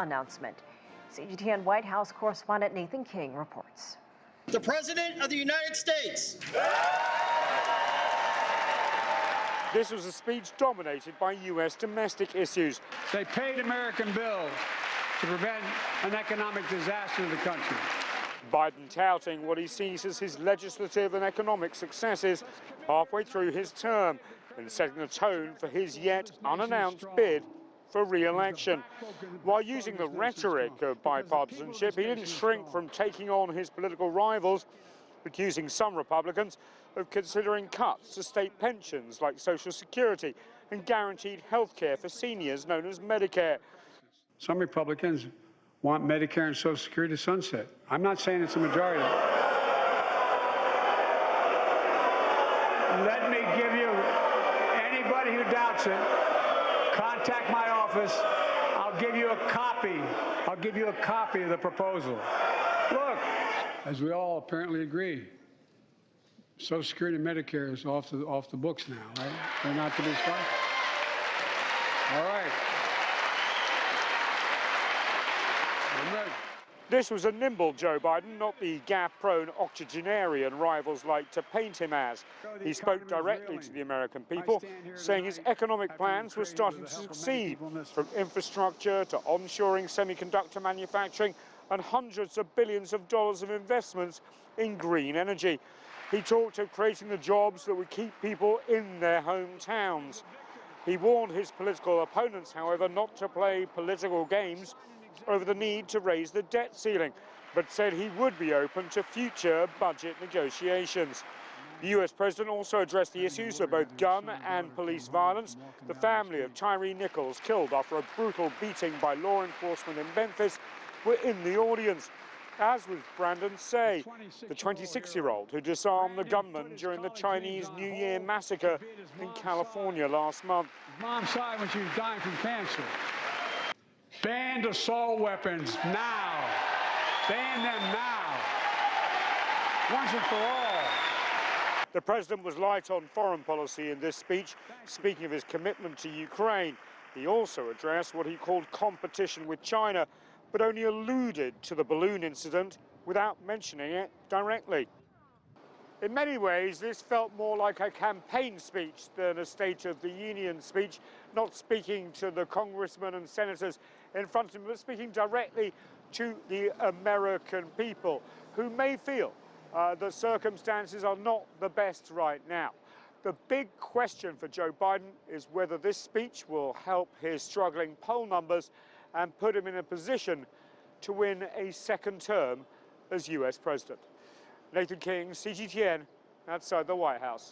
announcement. CGTN White House correspondent Nathan King reports. The President of the United States. This was a speech dominated by U.S. domestic issues. They paid American bills to prevent an economic disaster in the country. Biden touting what he sees as his legislative and economic successes halfway through his term and setting the tone for his yet unannounced bid for re-election. While using the rhetoric of bipartisanship, he didn't shrink from taking on his political rivals, accusing some Republicans of considering cuts to state pensions like Social Security and guaranteed health care for seniors known as Medicare. Some Republicans want Medicare and Social Security to sunset. I'm not saying it's a majority. Let me give you, anybody who doubts it, contact my office. I'll give you a copy. I'll give you a copy of the proposal. Look, as we all apparently agree, Social Security and Medicare is off the books now, right? They're not to be started. All right. This was a nimble Joe Biden, not the gap-prone octogenarian rivals like to paint him as. He spoke directly to the American people, saying his economic plans were starting to succeed, from infrastructure to onshoring semiconductor manufacturing and hundreds of billions of dollars of investments in green energy. He talked of creating the jobs that would keep people in their hometowns. He warned his political opponents, however, not to play political games over the need to raise the debt ceiling, but said he would be open to future budget negotiations. The US president also addressed the issues of both gun and police violence. The family of Tyree Nichols, killed after a brutal beating by law enforcement in Memphis, were in the audience, as was Brandon Say, the 26-year-old who disarmed the gunman during the Chinese New Year massacre in California last month. Mom died when she was dying from cancer. Ban assault weapons now. Ban them now. Once and for all. The president was light on foreign policy in this speech, speaking of his commitment to Ukraine. He also addressed what he called competition with China, but only alluded to the balloon incident without mentioning it directly. In many ways, this felt more like a campaign speech than a State of the Union speech, not speaking to the congressmen and senators in front of him, but speaking directly to the American people, who may feel that circumstances are not the best right now. The big question for Joe Biden is whether this speech will help his struggling poll numbers and put him in a position to win a second term as US president. Nathan King, CGTN, outside the White House.